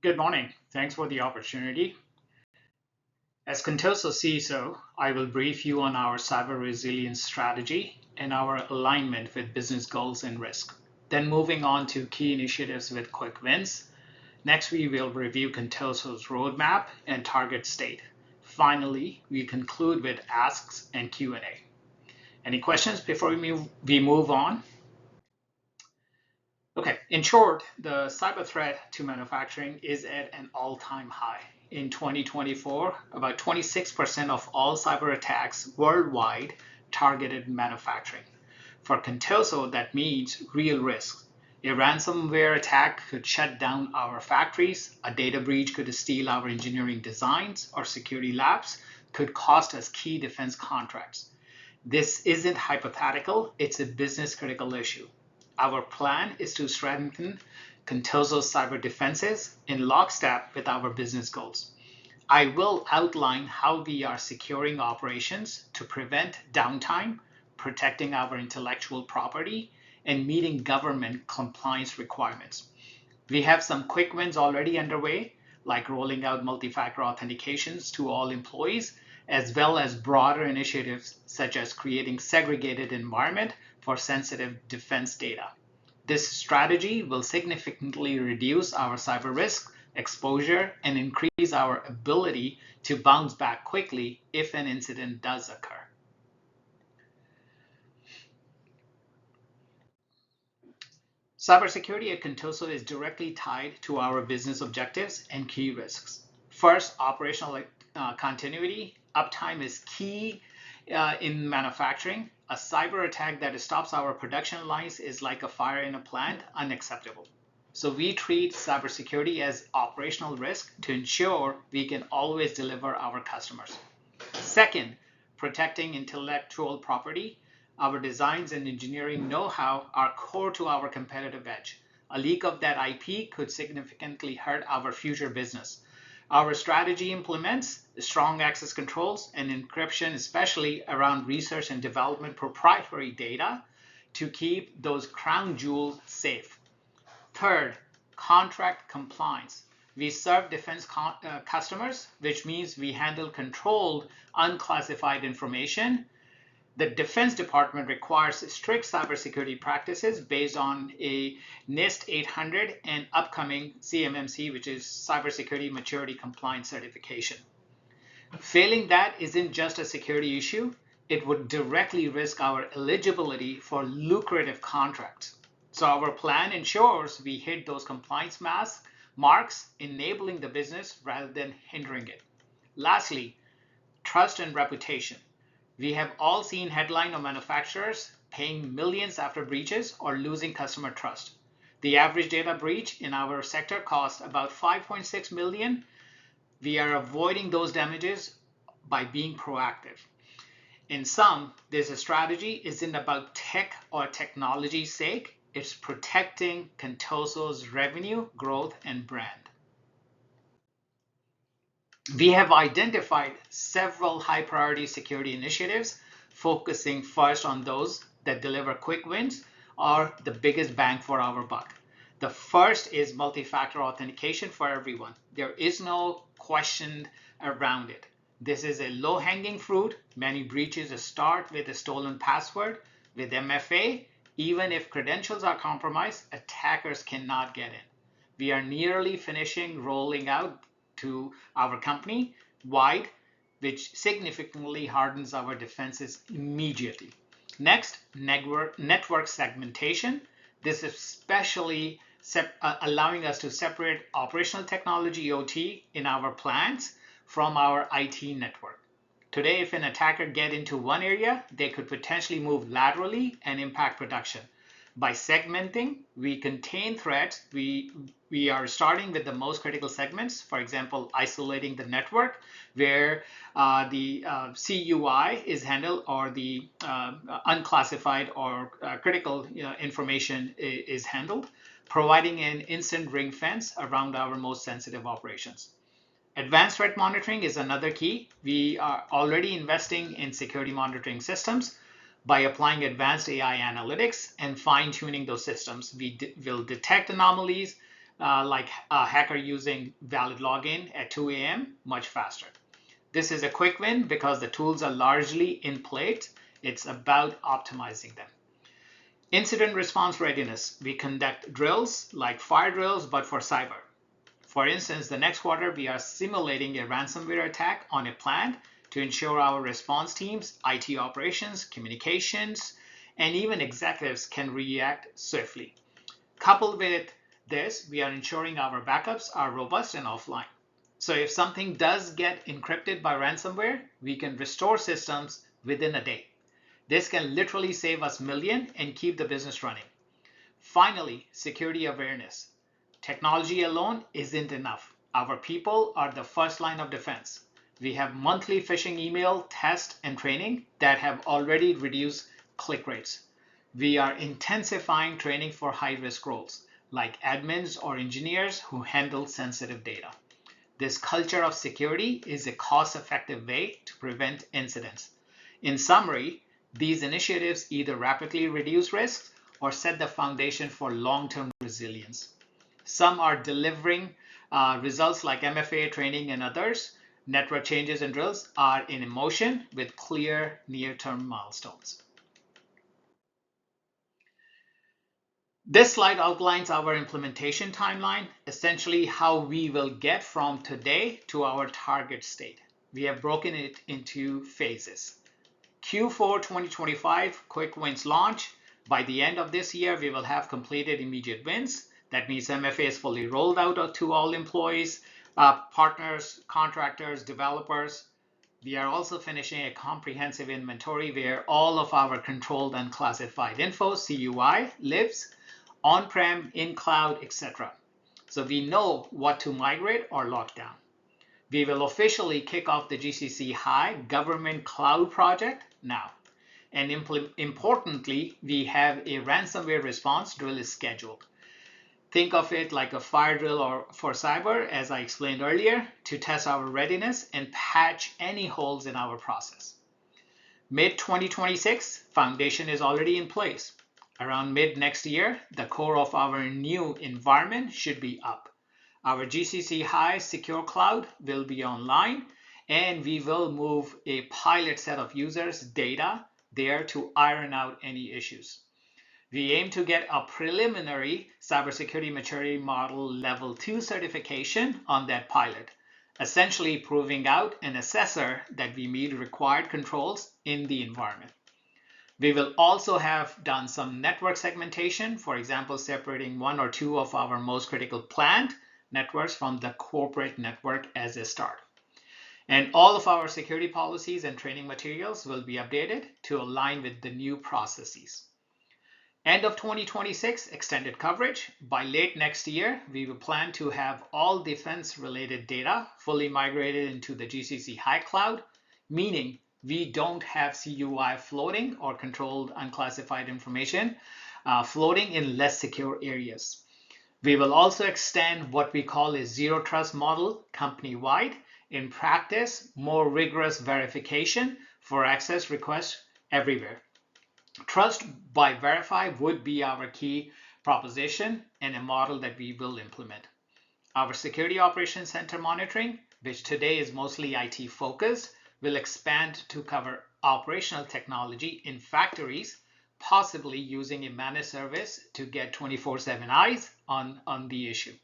Good morning. Thanks for the opportunity. As Contoso CISO, I will brief you on our cyber resilience strategy and our alignment with business goals and risk. Then moving on to key initiatives with quick wins. Next, we will review Contoso's roadmap and target state. Finally, we conclude with asks and Q&A. Any questions before we move on? Okay, in short, the cyber threat to manufacturing is at an all-time high. In 2024, about 26% of all cyber attacks worldwide targeted manufacturing. For Contoso, that means real risks. A ransomware attack could shut down our factories, a data breach could steal our engineering designs, or security lapse could cost us key defense contracts. This isn't hypothetical, it's a business critical issue. Our plan is to strengthen Contoso's cyber defenses in lockstep with our business goals. I will outline how we are securing operations to prevent downtime, protecting our intellectual property, and meeting government compliance requirements. We have some quick wins already underway, like rolling out multi-factor authentications to all employees, as well as broader initiatives such as creating segregated environment for sensitive defense data. This strategy will significantly reduce our cyber risk exposure and increase our ability to bounce back quickly if an incident does occur. Cybersecurity at Contoso is directly tied to our business objectives and key risks. First, operational continuity. Uptime is key in manufacturing. A cyber attack that stops our production lines is like a fire in a plant, unacceptable. So we treat cybersecurity as operational risk to ensure we can always deliver our customers. Second, protecting intellectual property. Our designs and engineering know-how are core to our competitive edge. A leak of that IP could significantly hurt our future business. Our strategy implements strong access controls and encryption, especially around research and development proprietary data, to keep those crown jewels safe. Third, contract compliance. We serve defense customers, which means we handle controlled, unclassified information. The Defense Department requires strict cybersecurity practices based on a NIST 800 and upcoming CMMC, which is Cybersecurity Maturity Compliance Certification. Failing that isn't just a security issue, it would directly risk our eligibility for lucrative contracts. So our plan ensures we hit those compliance marks, enabling the business rather than hindering it. Lastly, trust and reputation. We have all seen headlines of manufacturers paying millions after breaches or losing customer trust. The average data breach in our sector costs about 5.6 million. We are avoiding those damages by being proactive. In sum, this strategy isn't about tech or technology's sake. It's protecting Contoso's revenue, growth, and brand. We have identified several high priority security initiatives, focusing first on those that deliver quick wins or the biggest bang for our buck. The first is multi-factor authentication for everyone. There is no question around it. This is a low-hanging fruit. Many breaches start with a stolen password. With MFA, even if credentials are compromised, attackers cannot get in. We are nearly finishing rolling out to our company wide, which significantly hardens our defenses immediately. Next, network segmentation. This is especially allowing us to separate operational technology OT in our plants from our IT network. Today, if an attacker gets into one area, they could potentially move laterally and impact production. By segmenting, we contain threats. We are starting with the most critical segments, for example, isolating the network where the CUI is handled or the unclassified or critical information is handled, providing an instant ring fence around our most sensitive operations. Advanced threat monitoring is another key. We are already investing in security monitoring systems. By applying advanced AI analytics and fine-tuning those systems, we will detect anomalies like a hacker using valid login at 2 a.m., much faster. This is a quick win because the tools are largely in place. It's about optimizing them. Incident response readiness. We conduct drills like fire drills, but for cyber. For instance, the next quarter, we are simulating a ransomware attack on a plant to ensure our response teams, IT operations, communications, and even executives can react swiftly. Coupled with this, we are ensuring our backups are robust and offline. So if something does get encrypted by ransomware, we can restore systems within a day. This can literally save us millions and keep the business running. Finally, security awareness. Technology alone isn't enough. Our people are the first line of defense. We have monthly phishing email tests and training that have already reduced click rates. We are intensifying training for high-risk roles, like admins or engineers who handle sensitive data. This culture of security is a cost-effective way to prevent incidents. In summary, these initiatives either rapidly reduce risks or set the foundation for long-term resilience. Some are delivering results like MFA training and others. Network changes and drills are in motion with clear near-term milestones. This slide outlines our implementation timeline, essentially how we will get from today to our target state. We have broken it into phases. Q4 2025 quick wins launch. By the end of this year, we will have completed immediate wins. That means MFA is fully rolled out to all employees, partners, contractors, developers. We are also finishing a comprehensive inventory where all of our controlled and classified info, CUI, lives on-prem, in cloud, etc. So we know what to migrate or lock down. We will officially kick off the GCC High government cloud project now. And importantly, we have a ransomware response drill is scheduled. Think of it like a fire drill or for cyber, as I explained earlier, to test our readiness and patch any holes in our process. Mid-2026, foundation is already in place. Around mid next year, the core of our new environment should be up. Our GCC High Secure Cloud will be online, and we will move a pilot set of users' data there to iron out any issues. We aim to get a preliminary cybersecurity maturity model level 2 certification on that pilot, essentially proving out an assessor that we meet required controls in the environment. We will also have done some network segmentation, for example, separating one or two of our most critical plant networks from the corporate network as a start. And all of our security policies and training materials will be updated to align with the new processes. End of 2026, extended coverage. By late next year, we will plan to have all defense-related data fully migrated into the GCC High Cloud, meaning we don't have CUI floating or controlled unclassified information floating in less secure areas. We will also extend what we call a zero trust model company-wide. In practice, more rigorous verification for access requests everywhere. Trust by verify would be our key proposition and a model that we will implement. Our Security Operations Center monitoring, which today is mostly IT focused, will expand to cover operational technology in factories, possibly using a managed service to get 24/7 eyes on the issue.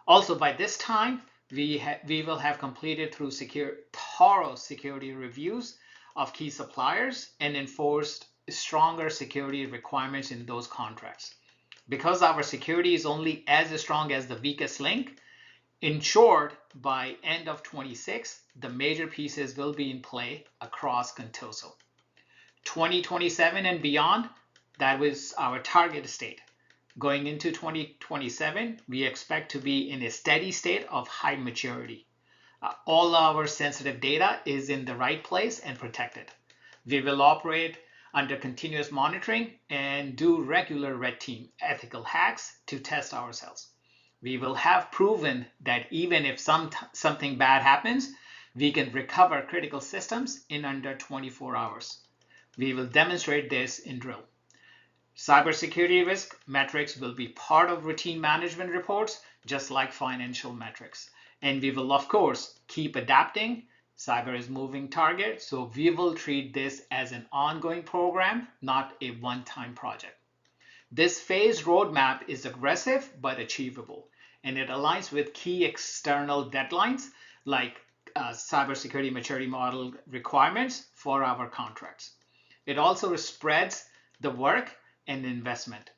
Also, by this time, we will have completed through thorough security reviews of key suppliers and enforced stronger security requirements in those contracts. Because our security is only as strong as the weakest link, ensured by end of 26, the major pieces will be in play across Contoso. 2027 and beyond, that was our target state. Going into 2027, we expect to be in a steady state of high maturity. All our sensitive data is in the right place and protected. We will operate under continuous monitoring and do regular red team ethical hacks to test ourselves. We will have proven that even if something bad happens, we can recover critical systems in under 24 hours. We will demonstrate this in drill. Cybersecurity risk metrics will be part of routine management reports just like financial metrics. And we will, of course, keep adapting. Cyber is moving target, so we will treat this as an ongoing program, not a one-time project. This phased roadmap is aggressive but achievable, and it aligns with key external deadlines like cybersecurity maturity model requirements for our contracts. It also spreads the work and investment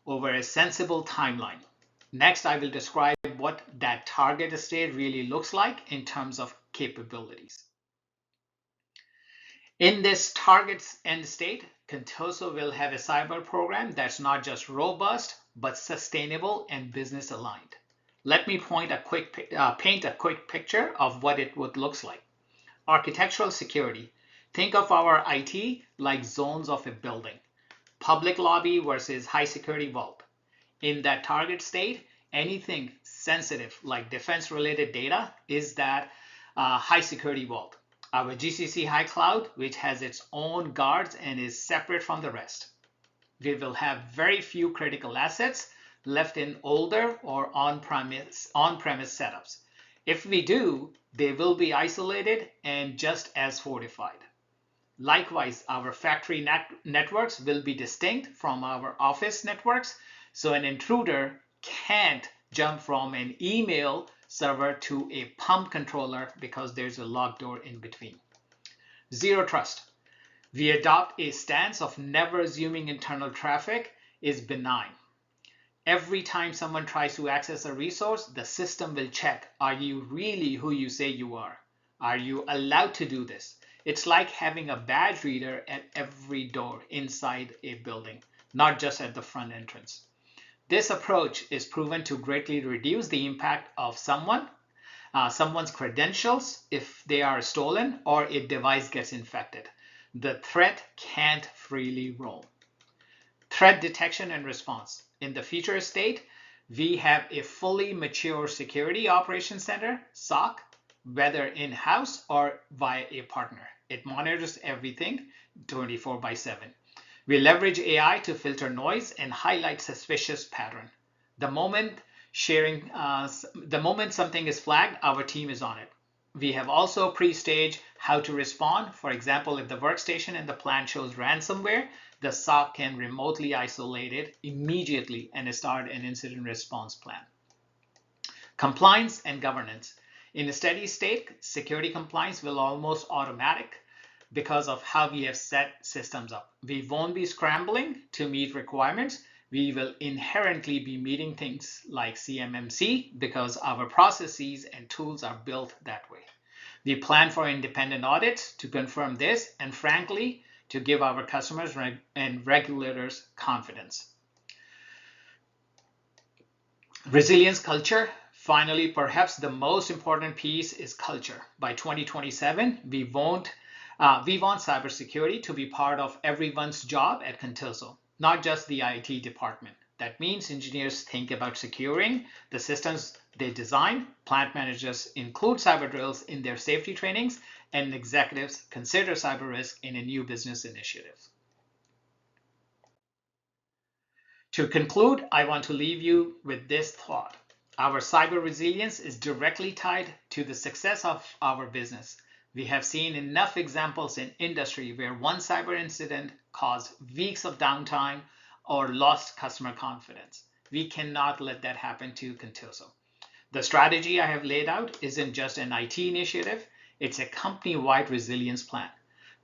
over a sensible timeline. Next, I will describe what that target state really looks like in terms of capabilities. In this target end state, Contoso will have a cyber program that's not just robust, but sustainable and business aligned. Let me paint a quick picture of what it would look like. Architectural security. Think of our IT like zones of a building. Public lobby versus high security vault. In that target state, anything sensitive like defense related data is that high security vault. Our GCC high cloud, which has its own guards and is separate from the rest. We will have very few critical assets left in older or on-premise setups. If we do, they will be isolated and just as fortified. Likewise, our factory networks will be distinct from our office networks, so an intruder can't jump from an email server to a pump controller because there's a locked door in between. Zero trust. We adopt a stance of never assuming internal traffic is benign. Every time someone tries to access a resource, the system will check, are you really who you say you are? Are you allowed to do this? It's like having a badge reader at every door inside a building, not just at the front entrance. This approach is proven to greatly reduce the impact of someone's credentials if they are stolen or a device gets infected. The threat can't freely roam. Threat detection and response. In the future state, we have a fully mature security operations center, SOC, whether in-house or via a partner. It monitors everything 24/7. We leverage AI to filter noise and highlight suspicious pattern. The moment something is flagged, our team is on it. We have also pre-staged how to respond. For example, if the workstation in the plant shows ransomware, the SOC can remotely isolate it immediately and start an incident response plan. Compliance and governance. In a steady state, security compliance will almost automatic because of how we have set systems up. We won't be scrambling to meet requirements. We will inherently be meeting things like CMMC because our processes and tools are built that way. We plan for independent audits to confirm this and, frankly, to give our customers and regulators confidence. Resilience culture. Finally, perhaps the most important piece is culture. By 2027, we want cybersecurity to be part of everyone's job at Contoso, not just the IT department. That means engineers think about securing the systems they design, plant managers include cyber drills in their safety trainings, and executives consider cyber risk in a new business initiative. To conclude, I want to leave you with this thought. Our cyber resilience is directly tied to the success of our business. We have seen enough examples in industry where one cyber incident caused weeks of downtime or lost customer confidence. We cannot let that happen to Contoso. The strategy I have laid out isn't just an IT initiative, it's a company-wide resilience plan.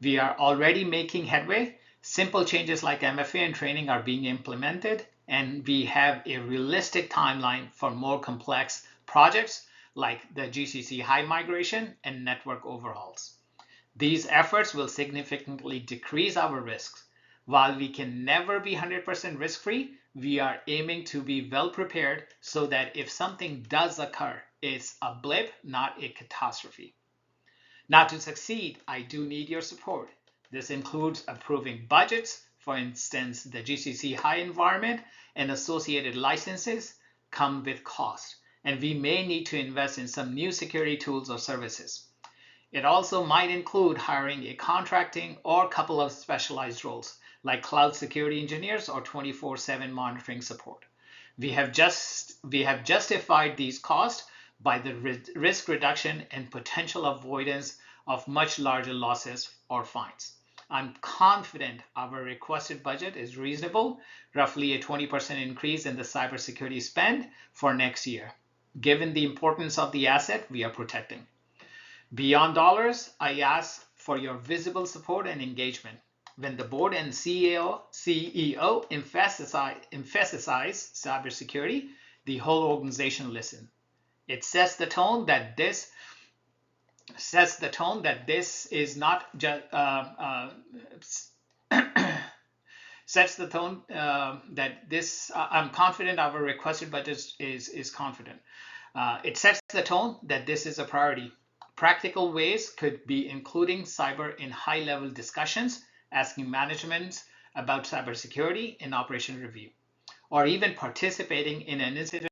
We are already making headway. Simple changes like MFA and training are being implemented, and we have a realistic timeline for more complex projects like the GCC high migration and network overhauls. These efforts will significantly decrease our risks. While we can never be 100% risk-free, we are aiming to be well prepared so that if something does occur, it's a blip, not a catastrophe. Now, to succeed, I do need your support. This includes approving budgets. For instance, the GCC high environment and associated licenses come with cost, and we may need to invest in some new security tools or services. It also might include hiring a contracting or a couple of specialized roles like cloud security engineers or 24/7 monitoring support. We have justified these costs by the risk reduction and potential avoidance of much larger losses or fines. I'm confident our requested budget is reasonable, roughly a 20% increase in the cybersecurity spend for next year, given the importance of the asset we are protecting. Beyond dollars, I ask for your visible support and engagement. When the board and CEO emphasize cybersecurity, the whole organization listens. It sets the tone that this is not just sets the tone that this. I'm confident our requested budget is confident. It sets the tone that this is a priority. Practical ways could be including cyber in high-level discussions, asking management about cybersecurity in operation review, or even participating in an incident